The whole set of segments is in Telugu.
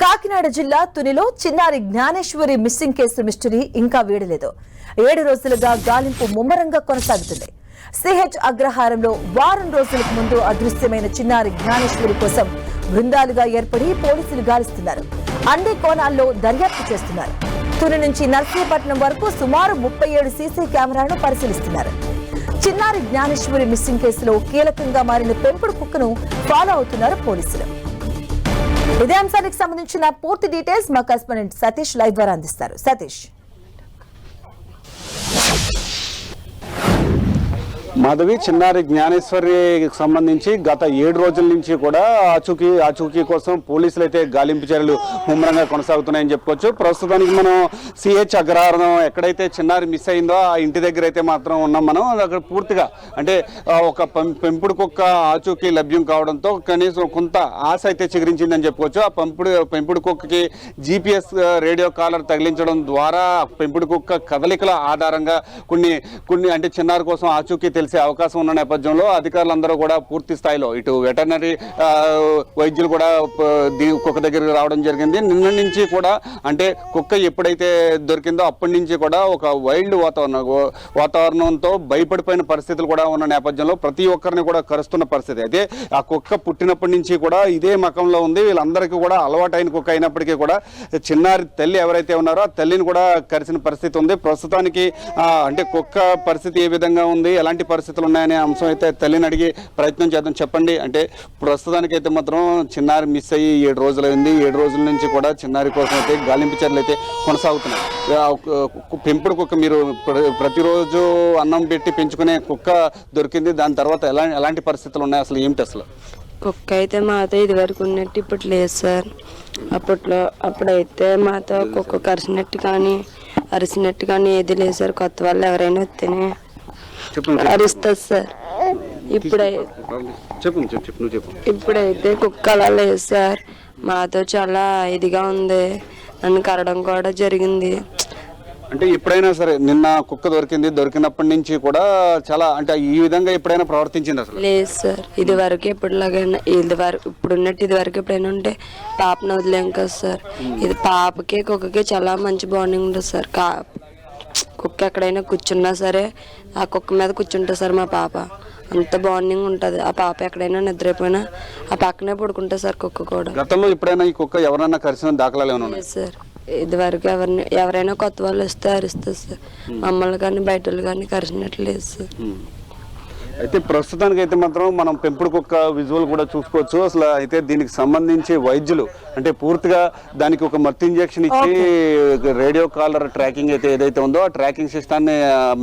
కాకినాడ జిల్లా తునిలో చిన్నారి జ్ఞానేశ్వరి మిస్సింగ్ కేసు మిస్టరీ ఇంకా వీడలేదు. 7 రోజులుగా గాలింపు ముమ్మరంగా కొనసాగుతుంది. సిహెచ్ అగ్రహారంలో వారం రోజులకు ముందు అదృశ్యమైన చిన్నారి జ్ఞానేశ్వరి కోసం బృందాలుగా ఏర్పడి పోలీసులు గాలిస్తున్నారు. అన్ని కోణాల్లో దర్యాప్తు చేస్తున్నారు. తుని నుంచి నర్సీపట్నం వరకు సుమారు 37 సీసీ కెమెరాలను పరిశీలిస్తున్నారు. చిన్నారి జ్ఞానేశ్వరి మిస్సింగ్ కేసులో కీలకంగా మారిన పెంపుడు కుక్కను ఫాలో అవుతున్నారు పోలీసులు. ఇదే అంశానికి సంబంధించిన పూర్తి డీటెయిల్స్ మా కరెస్పాండెంట్ సతీష్ లైవ్ ద్వారా అందిస్తారు. సతీష్, మాధవి, చిన్నారి జ్ఞానేశ్వరికి సంబంధించి గత 7 రోజుల నుంచి కూడా ఆచూకీ కోసం పోలీసులు అయితే గాలింపు చర్యలు ముమ్మరంగా కొనసాగుతున్నాయని చెప్పుకోవచ్చు. ప్రస్తుతానికి మనం సిహెచ్ అగ్రహారం ఎక్కడైతే చిన్నారి మిస్ అయిందో ఆ ఇంటి దగ్గర అయితే మాత్రం ఉన్నాం. మనం అక్కడ పూర్తిగా అంటే ఒక పెంపుడు కుక్క ఆచూకీ లభ్యం కావడంతో కనీసం కొంత ఆశ అయితే చిగురించిందని చెప్పుకోవచ్చు. ఆ పెంపుడు కుక్కకి GPS రేడియో కాలర్ తగిలించడం ద్వారా పెంపుడు కుక్క కదలికల ఆధారంగా కొన్ని అంటే చిన్నారి కోసం ఆచూకీ తెలిసే అవకాశం ఉన్న నేపథ్యంలో అధికారులందరూ కూడా పూర్తి స్థాయిలో ఇటు వెటర్నరీ వైద్యులు కూడా కుక్క దగ్గరికి రావడం జరిగింది. నిన్న నుంచి కూడా అంటే కుక్క ఎప్పుడైతే దొరికిందో అప్పటి నుంచి కూడా ఒక వైల్డ్ వాతావరణంతో భయపడిపోయిన పరిస్థితులు కూడా ఉన్న నేపథ్యంలో ప్రతి ఒక్కరిని కూడా కరుస్తున్న పరిస్థితి. అయితే ఆ కుక్క పుట్టినప్పటి నుంచి కూడా ఇదే మకంలో ఉంది. వీళ్ళందరికీ కూడా అలవాటైన కుక్క అయినప్పటికీ కూడా చిన్నారి తల్లి ఎవరైతే ఉన్నారో ఆ తల్లిని కూడా కరిసిన పరిస్థితి ఉంది. ప్రస్తుతానికి అంటే కుక్క పరిస్థితి ఏ విధంగా ఉంది, ఎలాంటి పరిస్థితులు ఉన్నాయనే అంశం అయితే తల్లిని అడిగి ప్రయత్నం చేద్దాం. చెప్పండి, అంటే ప్రస్తుతానికి అయితే మాత్రం చిన్నారి మిస్ అయ్యి 7 రోజులైంది. 7 రోజుల నుంచి కూడా చిన్నారి కోసం అయితే గాలింపు చర్యలు అయితే కొనసాగుతున్నాయి. పెంపుడు కుక్క మీరు ప్రతిరోజు అన్నం పెట్టి పెంచుకునే కుక్క దొరికింది. దాని తర్వాత ఎలాంటి పరిస్థితులు ఉన్నాయి, అసలు ఏమిటి అసలు? కుక్క అయితే మాతో ఇది వరకు ఉన్నట్టు ఇప్పుడు లేదు సార్. అప్పుడైతే మాతో కుక్క కరిచినట్టు కానీ అరిసినట్టు కానీ ఏది లేదు సార్. కొత్త వాళ్ళు ఎవరైనా వస్తేనే అరుస్తుంది సార్. ఇప్పుడైతే కుక్క అలా లేదు సార్. మాతో చాలా ఇదిగా ఉంది. నన్ను కరడం కూడా జరిగింది. అంటే ఎప్పుడైనా సరే నిన్న కుక్క దొరికినప్పటి నుంచి కూడా చాలా అంటే ఈ విధంగా ఎప్పుడైనా ప్రవర్తించింది అసలు? లేదు సార్, ఇది వరకు ఎప్పుడులాగైనా ఇప్పుడున్నట్టు ఇది వరకు ఎప్పుడైనా ఉంటే పాపను వదిలేం కదా సార్. ఇది పాపకి కుక్కకి చాలా మంచి బాండింగ్ ఉంటుంది సార్. కుక్క ఎక్కడైనా కూర్చున్నా సరే ఆ కుక్క మీద కూర్చుంటుంది సార్ మా పాప. అంత బాండింగ్ ఉంటుంది. ఆ పాప ఎక్కడైనా నిద్రపోయినా ఆ పక్కనే పడుకుంటుంది సార్ కుక్క కూడా. గతంలో ఎప్పుడైనా ఈ కుక్క ఎవరైనా కరిచిన దాఖలాలు ఏమైనా ఉన్నాయి సార్? ఇది వరకు ఎవరైనా కొత్త వాళ్ళు వస్తే అరుస్తుంది సార్. మమ్మల్ని కానీ బయట వాళ్ళు కానీ కరిచినట్లు లేదు సార్. అయితే ప్రస్తుతానికి అయితే మాత్రం మనం పెంపుడు కుక్క విజువల్ కూడా చూసుకోవచ్చు. అసలు అయితే దీనికి సంబంధించి వైద్యులు అంటే పూర్తిగా దానికి ఒక మత్తు ఇంజెక్షన్ ఇచ్చి రేడియో కాలర్ ట్రాకింగ్ అయితే ఏదైతే ఉందో ఆ ట్రాకింగ్ సిస్టాన్ని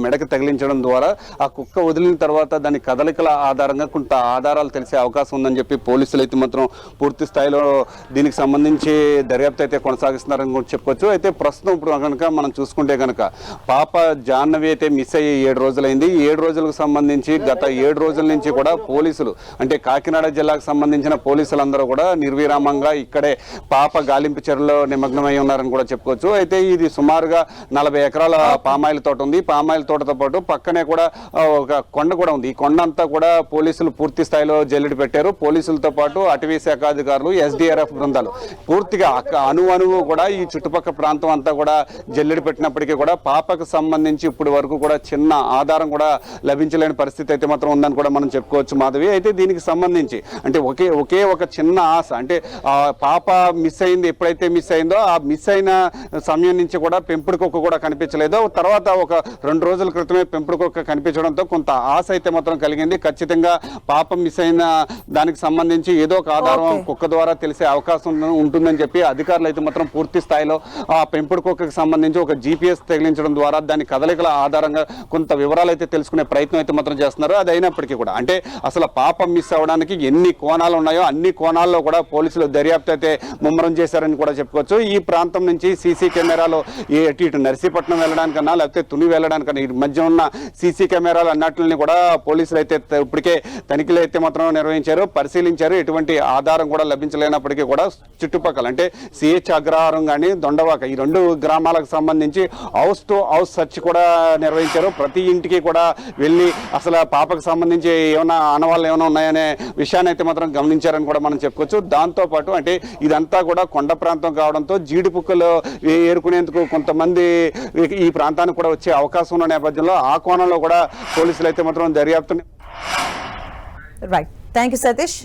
మెడకు తగిలించడం ద్వారా ఆ కుక్క వదిలిన తర్వాత దాని కదలికల ఆధారంగా కొంత ఆధారాలు తెలిసే అవకాశం ఉందని చెప్పి పోలీసులు అయితే మాత్రం పూర్తి స్థాయిలో దీనికి సంబంధించి దర్యాప్తు అయితే కొనసాగిస్తున్నారని కూడా చెప్పుకోవచ్చు. అయితే ప్రస్తుతం ఇప్పుడు కనుక మనం చూసుకుంటే కనుక పాప జాహ్నవి అయితే మిస్ అయ్యి 7 రోజులైంది. 7 రోజులకు సంబంధించి గత 7 రోజుల నుంచి కూడా పోలీసులు అంటే కాకినాడ జిల్లాకు సంబంధించిన పోలీసులందరూ కూడా నిర్విరామంగా ఇక్కడే పాప గాలింపు చర్యలో నిమగ్నమై ఉన్నారని కూడా చెప్పుకోవచ్చు. అయితే ఇది సుమారుగా 40 ఎకరాల పామాయిల్ తోట ఉంది. పామాయిల్ తోటతో పాటు పక్కనే కూడా ఒక కొండ కూడా ఉంది. ఈ కొండ అంతా కూడా పోలీసులు పూర్తి స్థాయిలో జల్లెడి పెట్టారు. పోలీసులతో పాటు అటవీ శాఖ అధికారులు, SDRF బృందాలు పూర్తిగా అణువు కూడా ఈ చుట్టుపక్కల ప్రాంతం అంతా కూడా జల్లెడి పెట్టినప్పటికీ కూడా పాపకు సంబంధించి ఇప్పటి వరకు కూడా చిన్న ఆధారం కూడా లభించలేని పరిస్థితి అయితే మాత్రం ఉందని కూడా మనం చెప్పుకోవచ్చు మాధవి. అయితే దీనికి సంబంధించి అంటే ఒకే ఒక చిన్న ఆశ అంటే పాప మిస్ అయింది. ఎప్పుడైతే మిస్ అయిందో ఆ మిస్ అయిన సమయం నుంచి కూడా పెంపుడు కుక్క కూడా కనిపించలేదు. తర్వాత ఒక 2 రోజుల క్రితమే పెంపుడు కుక్క కనిపించడంతో కొంత ఆశ అయితే మాత్రం కలిగింది. ఖచ్చితంగా పాప మిస్ అయిన దానికి సంబంధించి ఏదో ఒక ఆధారం కుక్క ద్వారా తెలిసే అవకాశం ఉంటుందని చెప్పి అధికారులు అయితే మాత్రం పూర్తి స్థాయిలో ఆ పెంపుడు కుక్కకి సంబంధించి ఒక GPS తగిలించడం ద్వారా దాని కదలికల ఆధారంగా కొంత వివరాలు అయితే తెలుసుకునే ప్రయత్నం అయితే మాత్రం చేస్తున్నారు. అది అయినప్పటికీ కూడా అంటే అసలు పాప మిస్ అవ్వడానికి ఎన్ని కోణాలు ఉన్నాయో అన్ని కోణాల్లో కూడా పోలీసులు దర్యాప్తు అయితే ముమ్మరం చేశారని కూడా చెప్పుకోవచ్చు. ఈ ప్రాంతం నుంచి సీసీ కెమెరాలు ఇటు నర్సీపట్నం వెళ్ళడానికన్నా లేకపోతే తుని వెళ్ళడానికన్నా ఈ మధ్య ఉన్న సీసీ కెమెరాలు అన్నిటిని కూడా పోలీసులు అయితే ఇప్పటికే తనిఖీలు అయితే మాత్రం నిర్వహించారు, పరిశీలించారు. ఎటువంటి ఆధారం కూడా లభించలేనప్పటికీ కూడా చుట్టుపక్కల అంటే సిహెచ్ అగ్రహారం కానీ దొండవాక ఈ 2 గ్రామాలకు సంబంధించి హౌస్ టు హౌస్ సర్చ్ కూడా నిర్వహించారు. ప్రతి ఇంటికి కూడా వెళ్ళి అసలు పాప పాపకు సంబంధించి ఏమైనా ఆనవాళ్ళు ఏమైనా ఉన్నాయనే విషయాన్ని అయితే మాత్రం గమనించారని కూడా మనం చెప్పుకోవచ్చు. దాంతోపాటు అంటే ఇదంతా కూడా కొండ ప్రాంతం కావడంతో జీడిపుక్కలు ఏరుకునేందుకు కొంతమంది ఈ ప్రాంతానికి కూడా వచ్చే అవకాశం ఉన్న నేపథ్యంలో ఆ కోణంలో కూడా పోలీసులు అయితే మాత్రం దర్యాప్తుని రైట్. Thank you Satish.